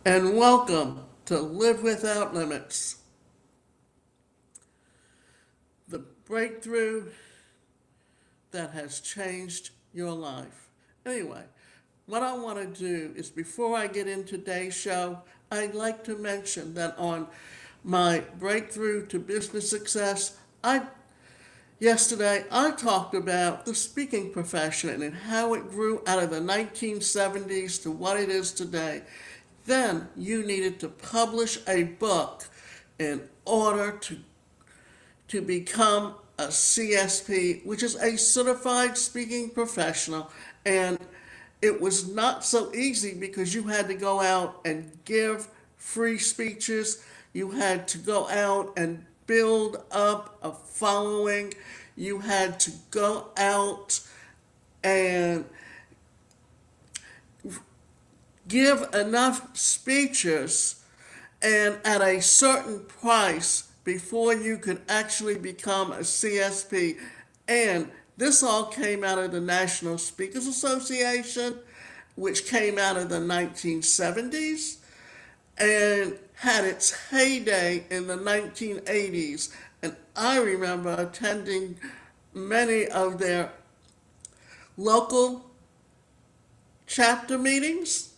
and welcome to Live Without Limits, the breakthrough that has changed your life. Anyway, what I want to do is before I get into today's show, I'd like to mention that on my breakthrough to business success, yesterday I talked about the speaking profession and how it grew out of the 1970s to what it is today. Then you needed to publish a book in order to become a CSP, which is a certified speaking professional. And it was not so easy because you had to go out and give free speeches. You had to go out and build up a following. You had to go out and give enough speeches and at a certain price before you could actually become a CSP. And this all came out of the National Speakers Association, which came out of the 1970s and had its heyday in the 1980s. And I remember attending many of their local chapter meetings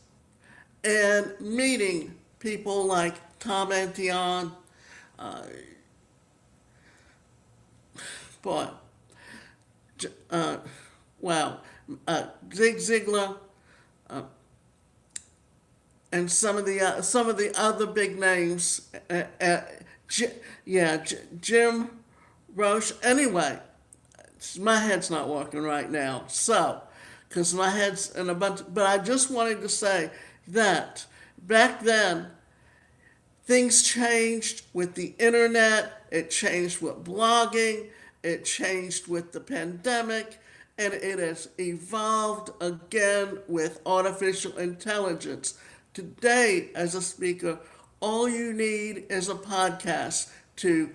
and meeting people like Tom Antion, uh, boy, uh, wow, Zig Ziglar, uh, and some of the other big names. Jim Roche. Anyway, my head's not working right now, so because my head's in a bunch. But I just wanted to say that back then things changed with the internet, it changed with blogging, it changed with the pandemic, and it has evolved again with artificial intelligence. Today, as a speaker, all you need is a podcast to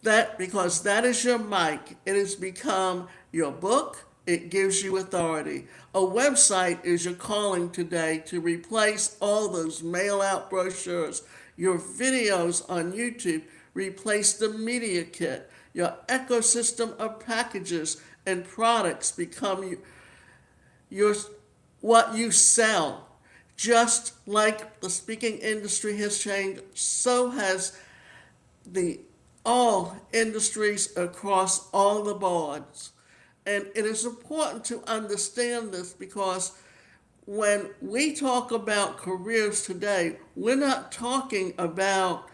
that because that is your mic. It has become your book. It gives you authority. A website is your calling today to replace all those mail out brochures. Your videos on YouTube replace the media kit. Your ecosystem of packages and products become your what you sell. Just like the speaking industry has changed, so has the all industries across all the boards. And it is important to understand this because when we talk about careers today, we're not talking about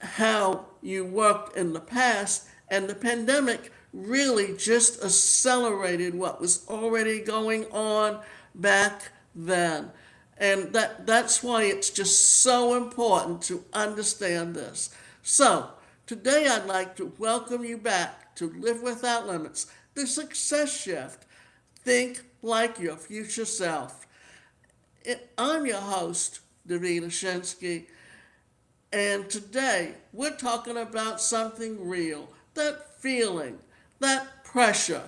how you worked in the past, and the pandemic really just accelerated what was already going on back then. And that's why it's just so important to understand this. So, today I'd like to welcome you back to Live Without Limits, the Success Shift. Think like your future self. I'm your host, Davida Shinsky, and today we're talking about something real. That feeling, that pressure,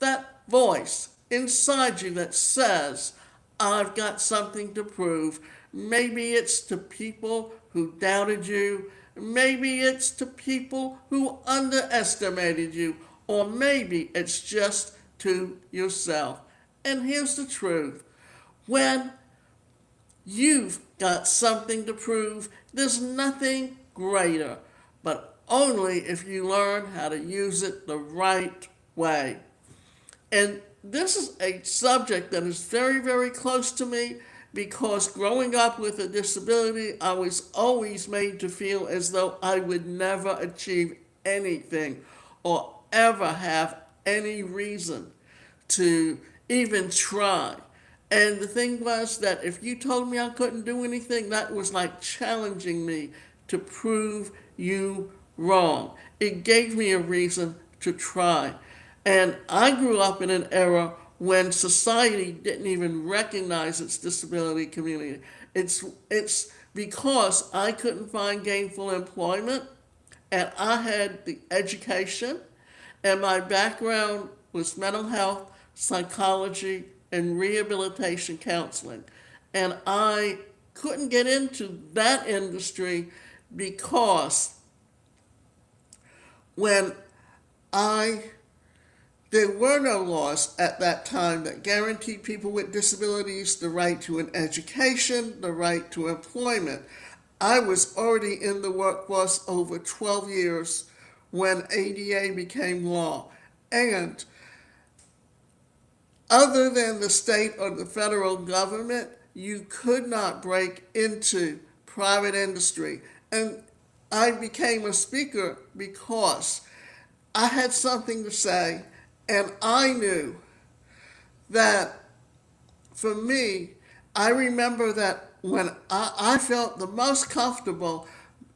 that voice inside you that says, I've got something to prove. Maybe it's to people who doubted you. Maybe it's to people who underestimated you. Or maybe it's just to yourself. And here's the truth. When you've got something to prove, there's nothing greater, but only if you learn how to use it the right way. And this is a subject that is very, very close to me because growing up with a disability, I was always made to feel as though I would never achieve anything or ever have any reason to even try. And the thing was that if you told me I couldn't do anything, that was like challenging me to prove you wrong. It gave me a reason to try. And I grew up in an era when society didn't even recognize its disability community. It's because I couldn't find gainful employment and I had the education and my background was mental health, psychology, and rehabilitation counseling. And I couldn't get into that industry because when I there were no laws at that time that guaranteed people with disabilities the right to an education, the right to employment. I was already in the workforce over 12 years when ADA became law. And other than the state or the federal government, you could not break into private industry. And I became a speaker because I had something to say, and I knew that for me, I remember that when I felt the most comfortable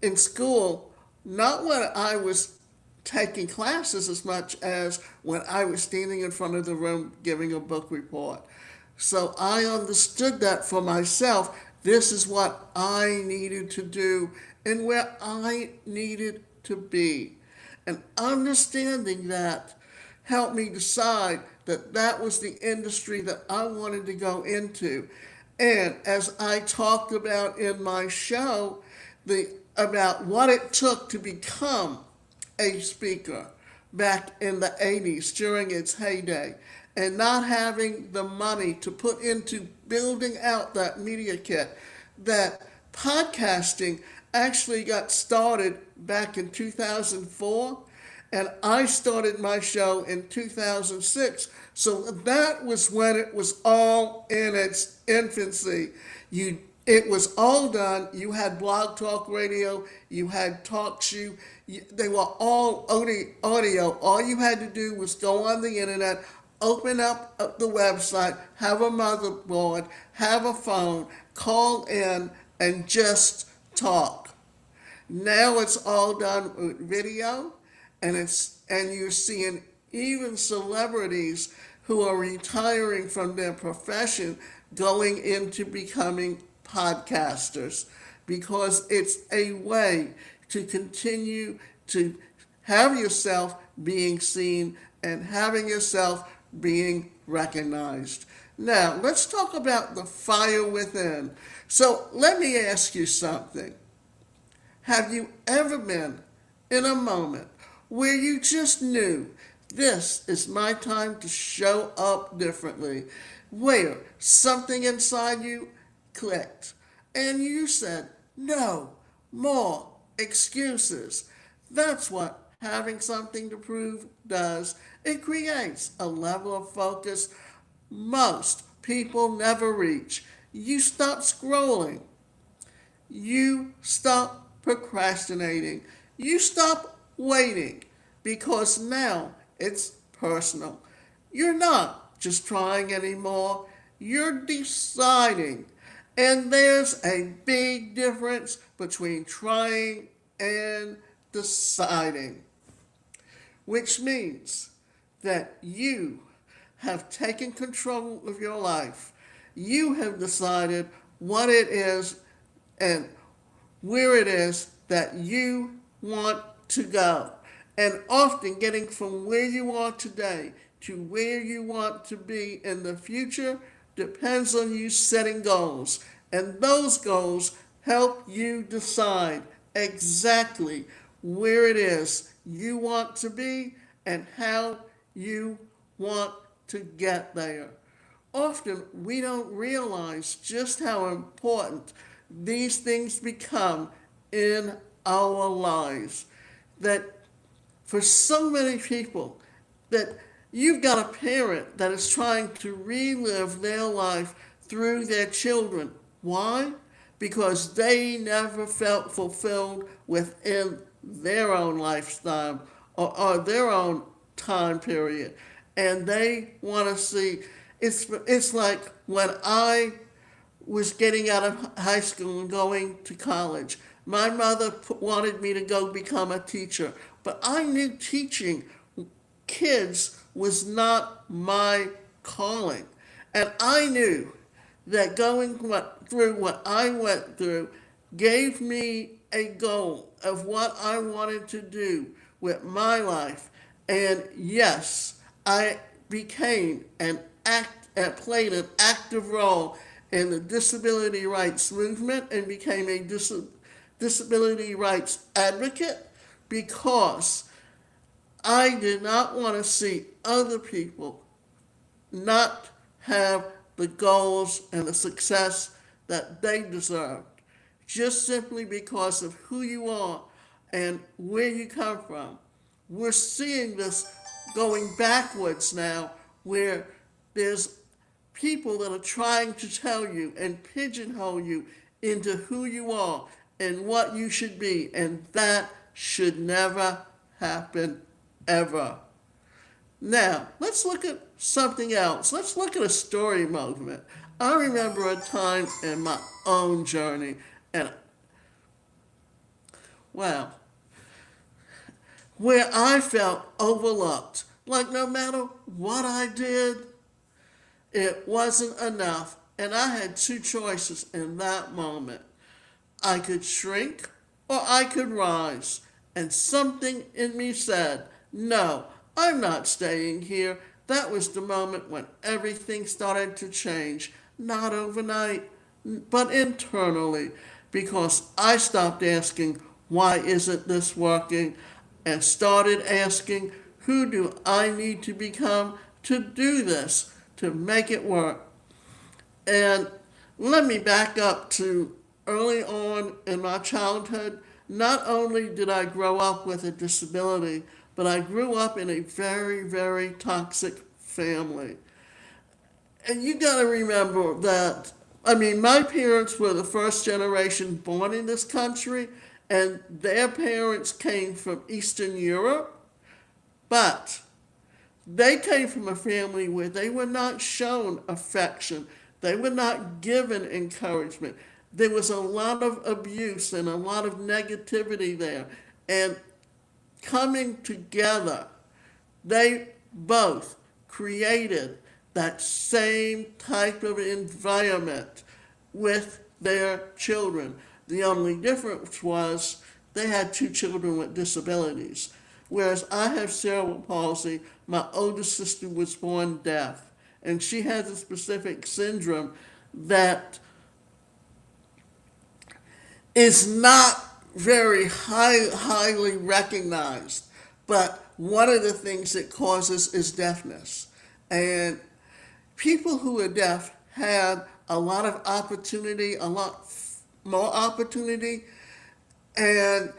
in school, not when I was taking classes as much as when I was standing in front of the room giving a book report. So I understood that for myself. This is what I needed to do and where I needed to be. And understanding that helped me decide that that was the industry that I wanted to go into. And as I talked about in my show, about what it took to become a speaker back in the 80s during its heyday, and not having the money to put into building out that media kit, that podcasting actually got started back in 2004, and I started my show in 2006. So that was when it was all in its infancy. It was all done. You had Blog Talk Radio, you had Talk Shoe. They were all audio. All you had to do was go on the internet, open up the website, have a motherboard, have a phone, call in, and just talk. Now it's all done with video, and you're seeing even celebrities who are retiring from their profession going into becoming podcasters, because it's a way to continue to have yourself being seen and having yourself being recognized. Now, let's talk about the fire within. So let me ask you something. Have you ever been in a moment where you just knew this is my time to show up differently, where something inside you clicked and you said, no more excuses? That's what having something to prove does. It creates a level of focus most people never reach. You stop scrolling. You stop procrastinating. You stop waiting, because now it's personal. You're not just trying anymore. You're deciding. And there's a big difference between trying and deciding, which means that you have taken control of your life. You have decided what it is and where it is that you want to go. And often getting from where you are today to where you want to be in the future depends on you setting goals. And those goals help you decide exactly where it is you want to be and how you want to get there. Often we don't realize just how important these things become in our lives. That for so many people, that you've got a parent that is trying to relive their life through their children. Why? Because they never felt fulfilled within their own lifestyle or their own time period. And they want to see, it's like when I was getting out of high school and going to college. My mother wanted me to go become a teacher, but I knew teaching kids was not my calling. And I knew that going through what I went through gave me a goal of what I wanted to do with my life. And yes, I became and played an active role in the disability rights movement and became a disability rights advocate because I did not want to see other people not have the goals and the success that they deserved, just simply because of who you are and where you come from. We're seeing this going backwards now, where there's people that are trying to tell you and pigeonhole you into who you are and what you should be, and that should never happen ever. Now, let's look at something else. Let's look at a story movement. I remember a time in my own journey, and wow, where I felt overlooked. Like no matter what I did, it wasn't enough. And I had two choices in that moment. I could shrink or I could rise. And something in me said, no, I'm not staying here. That was the moment when everything started to change. Not overnight, but internally. Because I stopped asking, why isn't this working? And started asking, who do I need to become to do this, to make it work? And let me back up to early on in my childhood. Not only did I grow up with a disability, but I grew up in a very, very toxic family. And you got to remember that, my parents were the first generation born in this country, and their parents came from Eastern Europe, but they came from a family where they were not shown affection. They were not given encouragement. There was a lot of abuse and a lot of negativity there. And coming together, they both created that same type of environment with their children. The only difference was they had two children with disabilities. Whereas I have cerebral palsy, my older sister was born deaf, and she has a specific syndrome that is not very highly recognized. But one of the things it causes is deafness. And people who are deaf had a lot of opportunity, a lot more opportunity. And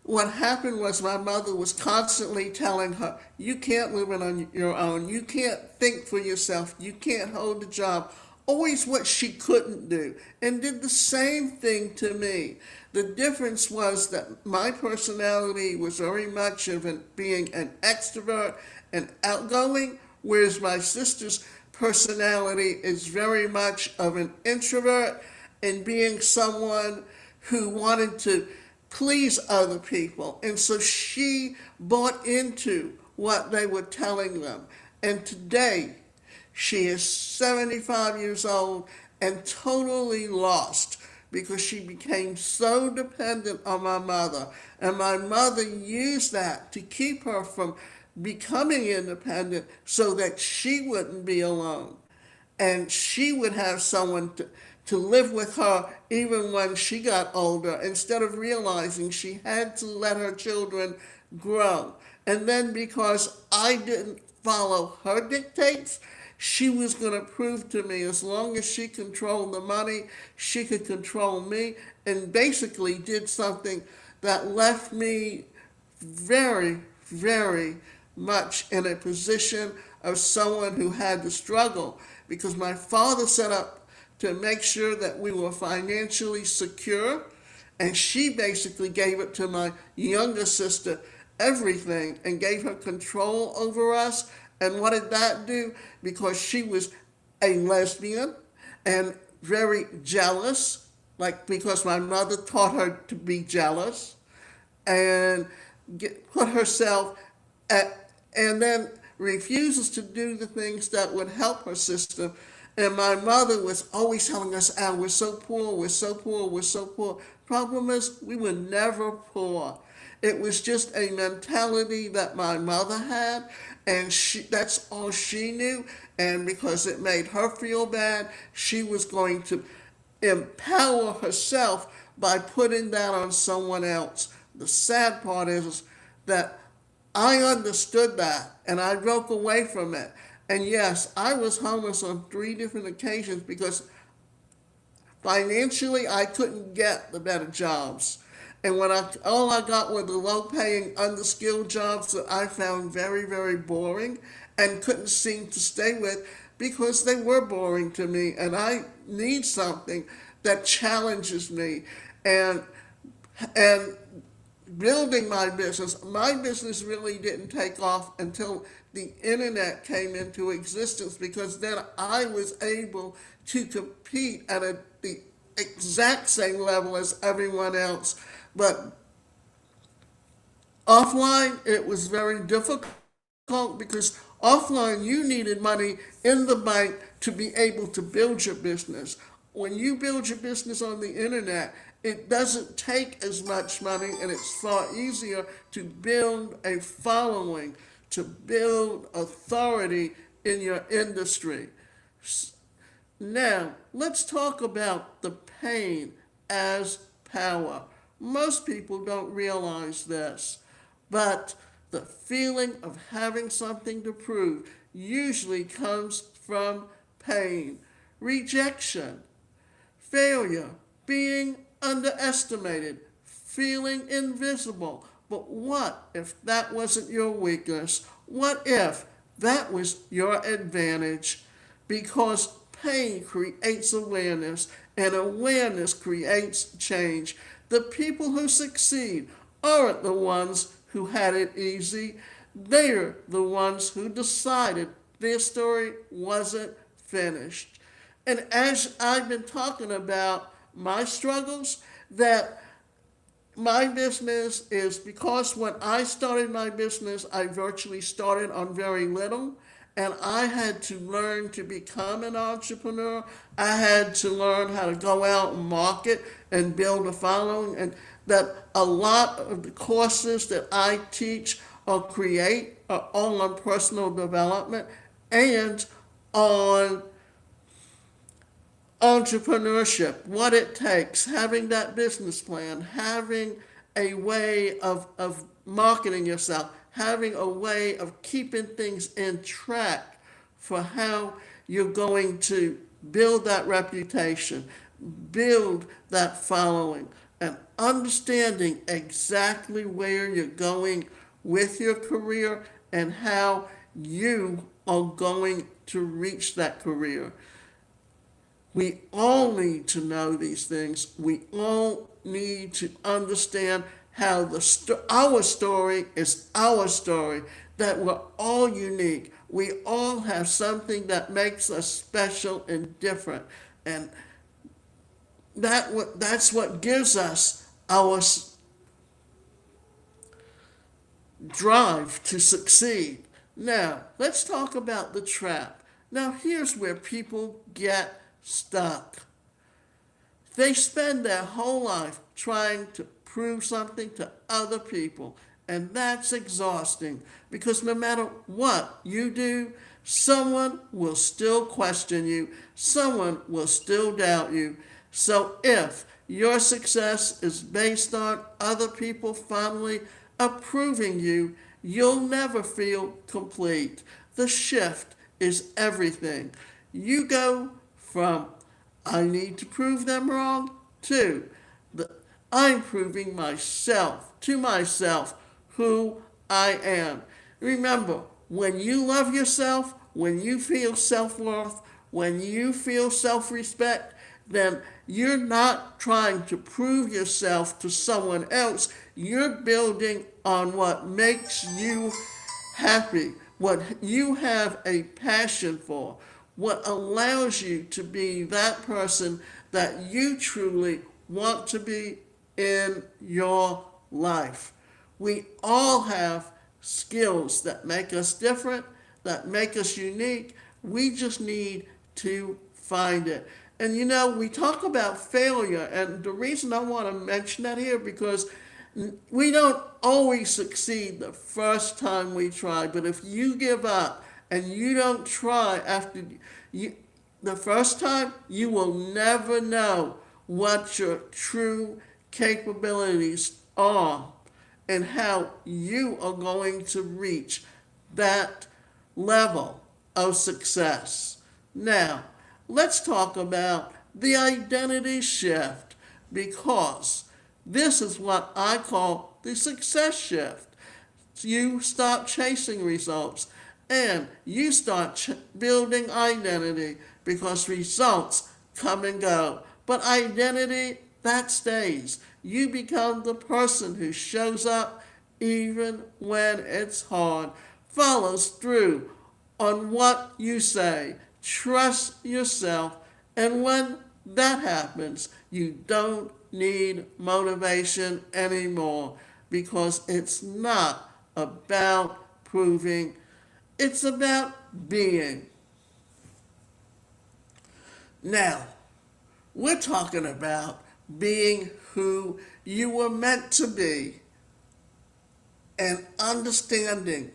what happened was my mother was constantly telling her, you can't live it on your own. You can't think for yourself. You can't hold a job. Always what she couldn't do. And did the same thing to me. The difference was that my personality was very much of being an extrovert and outgoing, whereas my sister's personality is very much of an introvert and being someone who wanted to please other people. And so she bought into what they were telling them. And today, she is 75 years old and totally lost because she became so dependent on my mother. And my mother used that to keep her from becoming independent so that she wouldn't be alone. And she would have someone to live with her even when she got older, instead of realizing she had to let her children grow. And then because I didn't follow her dictates, she was going to prove to me as long as she controlled the money, she could control me, and basically did something that left me very, very much in a position of someone who had to struggle, because my father set up to make sure that we were financially secure, and she basically gave it to my younger sister, everything, and gave her control over us. And what did that do? Because she was a lesbian and very jealous, because my mother taught her to be jealous, and put herself and then refuses to do the things that would help her sister. And my mother was always telling us, we're so poor, we're so poor, we're so poor. Problem is, we were never poor. It was just a mentality that my mother had, and that's all she knew. And because it made her feel bad, she was going to empower herself by putting that on someone else. The sad part is that I understood that and I broke away from it. And yes, I was homeless on 3 different occasions because financially I couldn't get the better jobs. And all I got were the low paying, underskilled jobs that I found very, very boring and couldn't seem to stay with because they were boring to me. And I need something that challenges me. And and building my business really didn't take off until the internet came into existence because then I was able to compete at the exact same level as everyone else. But offline, it was very difficult because offline you needed money in the bank to be able to build your business. When you build your business on the internet, it doesn't take as much money and it's far easier to build a following, to build authority in your industry. Now, let's talk about the pain as power. Most people don't realize this, but the feeling of having something to prove usually comes from pain, rejection, failure, being underestimated, feeling invisible. But what if that wasn't your weakness? What if that was your advantage? Because pain creates awareness, and awareness creates change. The people who succeed aren't the ones who had it easy. They're the ones who decided their story wasn't finished. And as I've been talking about my struggles, that my business is because when I started my business, I virtually started on very little. And I had to learn to become an entrepreneur. I had to learn how to go out and market and build a following. And that a lot of the courses that I teach or create are all on personal development and on entrepreneurship, what it takes, having that business plan, having a way of marketing yourself, having a way of keeping things in track for how you're going to build that reputation, build that following, and understanding exactly where you're going with your career and how you are going to reach that career. We all need to know these things. We all need to understand how our story is our story, that we're all unique. We all have something that makes us special and different. And that's what gives us our drive to succeed. Now, let's talk about the trap. Now, here's where people get stuck. They spend their whole life trying to prove something to other people, and that's exhausting because no matter what you do, someone will still question you, someone will still doubt you. So if your success is based on other people finally approving you, you'll never feel complete. The shift is everything. You go from I need to prove them wrong to I'm proving to myself who I am. Remember, when you love yourself, when you feel self-worth, when you feel self-respect, then you're not trying to prove yourself to someone else. You're building on what makes you happy, what you have a passion for, what allows you to be that person that you truly want to be in your life. We all have skills that make us different, that make us unique. We just need to find it. And we talk about failure, and the reason I want to mention that here because We don't always succeed the first time we try, but if you give up and you don't try after you, the first time, you will never know what your true capabilities are and how you are going to reach that level of success. Now, let's talk about the identity shift, because this is what I call the success shift. You stop chasing results and you start building identity, because results come and go. But identity, that stays. You become the person who shows up even when it's hard, follows through on what you say, trust yourself, and when that happens, you don't need motivation anymore, because it's not about proving, it's about being. Now, we're talking about being who you were meant to be and understanding.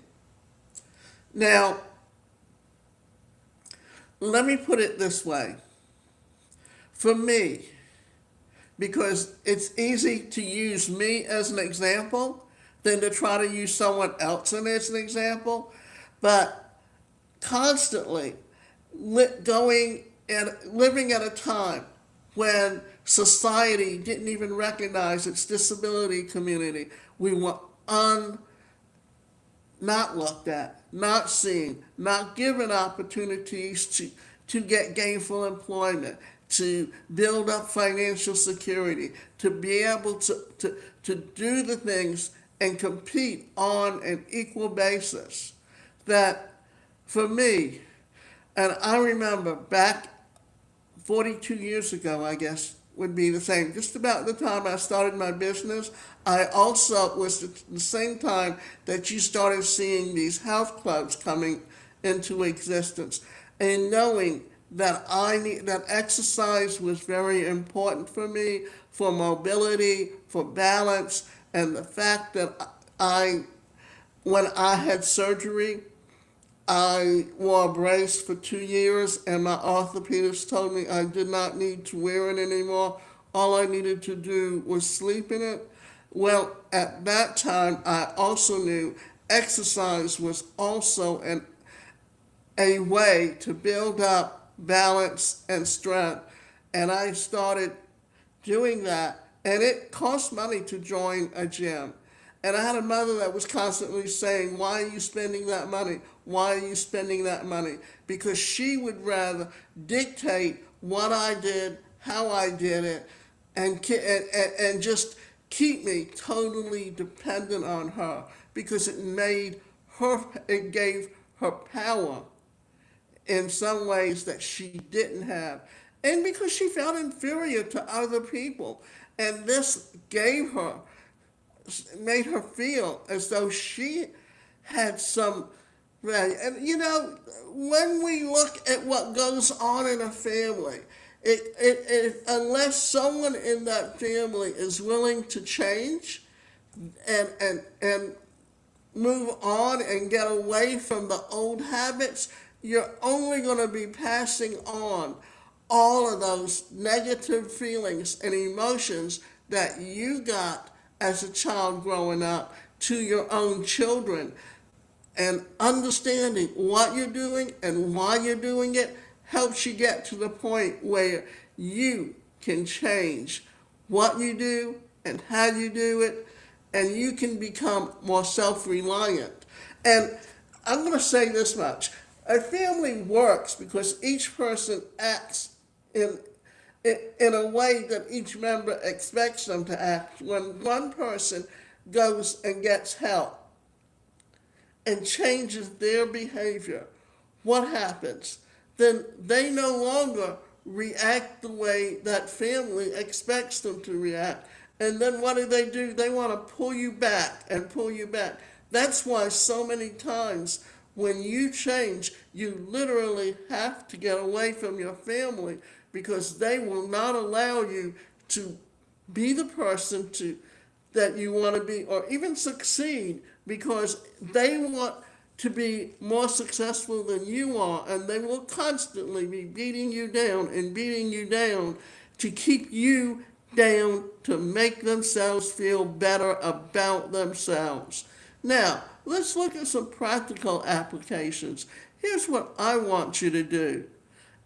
Now, let me put it this way. For me, because it's easy to use me as an example than to try to use someone else as an example, but constantly living at a time when society didn't even recognize its disability community. We were not looked at, not seen, not given opportunities to get gainful employment, to build up financial security, to be able to do the things and compete on an equal basis. That for me, and I remember back 42 years ago, I guess, would be the same. Just about the time I started my business, I also was the same time that you started seeing these health clubs coming into existence, and knowing that that exercise was very important for me, for mobility, for balance, and the fact that when I had surgery, I wore a brace for 2 years, and my orthopedist told me I did not need to wear it anymore. All I needed to do was sleep in it. Well, at that time, I also knew exercise was also a way to build up balance and strength. And I started doing that, and it cost money to join a gym. And I had a mother that was constantly saying, "Why are you spending that money? Why are you spending that money?" Because she would rather dictate what I did, how I did it, and just keep me totally dependent on her, because it gave her power in some ways that she didn't have. And because she felt inferior to other people. And this made her feel as though she had some value. And when we look at what goes on in a family, unless someone in that family is willing to change and move on and get away from the old habits, you're only going to be passing on all of those negative feelings and emotions that you got as a child growing up to your own children. And understanding what you're doing and why you're doing it helps you get to the point where you can change what you do and how you do it, and you can become more self-reliant. And I'm going to say this much. A family works because each person acts in a way that each member expects them to act. When one person goes and gets help and changes their behavior, what happens? Then they no longer react the way that family expects them to react. And then what do? They want to pull you back and pull you back. That's why so many times when you change, you literally have to get away from your family, because they will not allow you to be the person to that you want to be, or even succeed, because they want to be more successful than you are, and they will constantly be beating you down and beating you down to keep you down, to make themselves feel better about themselves. Now, let's look at some practical applications. Here's what I want you to do.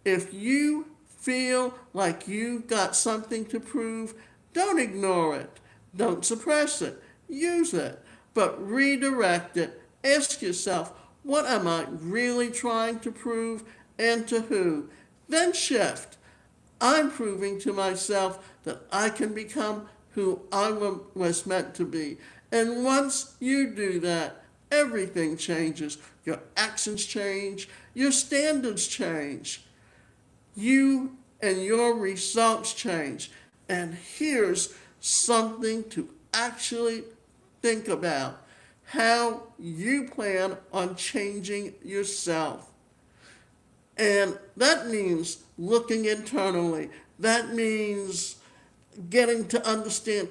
If you feel like you've got something to prove, don't ignore it. Don't suppress it. Use it. But redirect it. Ask yourself, what am I really trying to prove, and to who? Then shift. I'm proving to myself that I can become who I was meant to be. And once you do that, everything changes. Your actions change. Your standards change. You and your results change. And here's something to actually think about: how you plan on changing yourself. And that means looking internally. That means getting to understand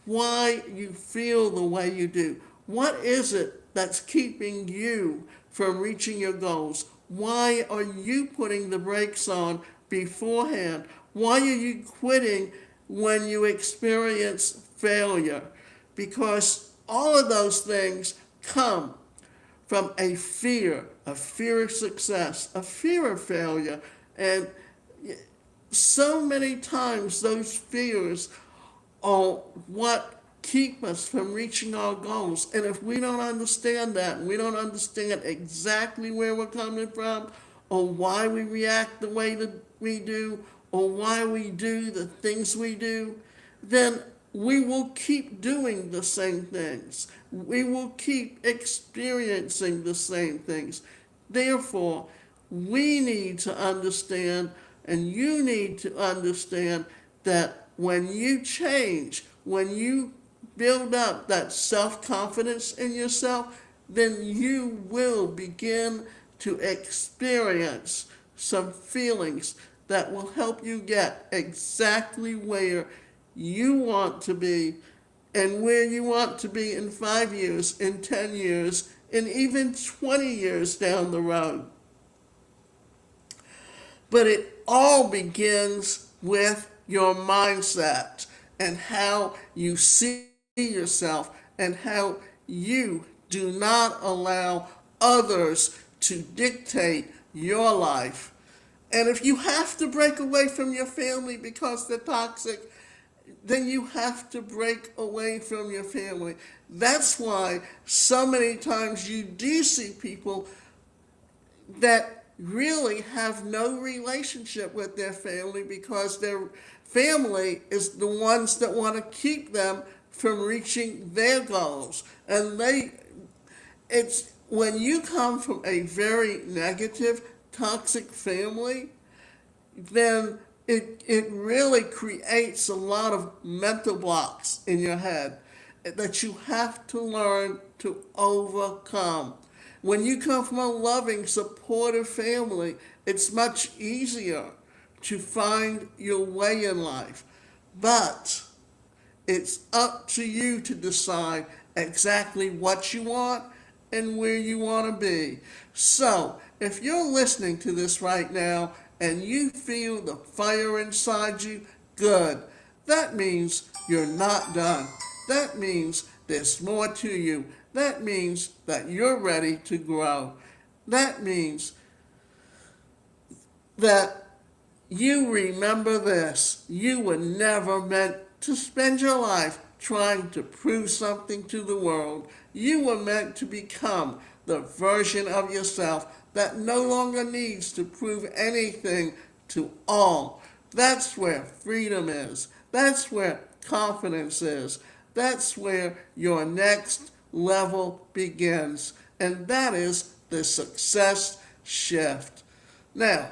why you feel the way you do. What is it that's keeping you from reaching your goals? Why are you putting the brakes on beforehand? Why are you quitting when you experience failure? Because all of those things come from a fear of success, a fear of failure. And so many times those fears are what keep us from reaching our goals. And if we don't understand that, we don't understand exactly where we're coming from, or why we react the way that we do, or why we do the things we do, then we will keep doing the same things. We will keep experiencing the same things. Therefore, we need to understand, and you need to understand, that when you change, when you build up that self-confidence in yourself, then you will begin to experience some feelings that will help you get exactly where you want to be, and where you want to be in 5 years, in 10 years, and even 20 years down the road. But it all begins with your mindset and how you see yourself, and how you do not allow others to dictate your life. And if you have to break away from your family because they're toxic, then you have to break away from your family. That's why so many times you do see people that really have no relationship with their family, because their family is the ones that want to keep them from reaching their goals. And it's when you come from a very negative, toxic family, then it really creates a lot of mental blocks in your head that you have to learn to overcome. When you come from a loving, supportive family, it's much easier to find your way in life. But it's up to you to decide exactly what you want and where you want to be. So, if you're listening to this right now and you feel the fire inside you, good. That means you're not done. That means there's more to you. That means that you're ready to grow. That means that you remember this: you were never meant to spend your life trying to prove something to the world. You were meant to become the version of yourself that no longer needs to prove anything to all. That's where freedom is. That's where confidence is. That's where your next level begins. And that is the success shift. Now,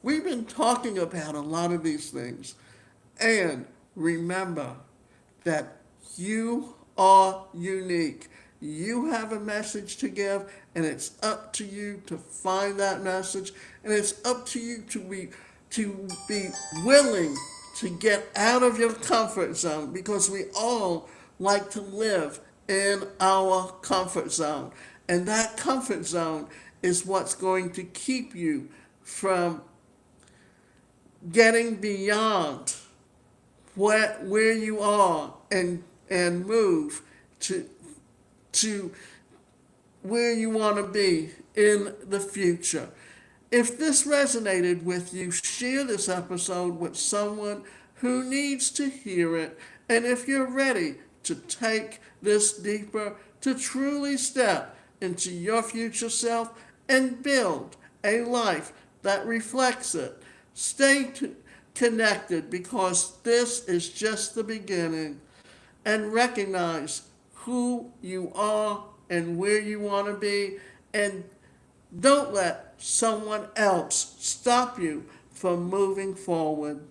we've been talking about a lot of these things. And remember that you are unique. You have a message to give, and it's up to you to find that message, and it's up to you to be willing to get out of your comfort zone, because we all like to live in our comfort zone. And that comfort zone is what's going to keep you from getting beyond where you are and move to where you want to be in the future. If this resonated with you, share this episode with someone who needs to hear it. And if you're ready to take this deeper, to truly step into your future self and build a life that reflects it, stay connected, because this is just the beginning. And recognize who you are and where you want to be, and don't let someone else stop you from moving forward.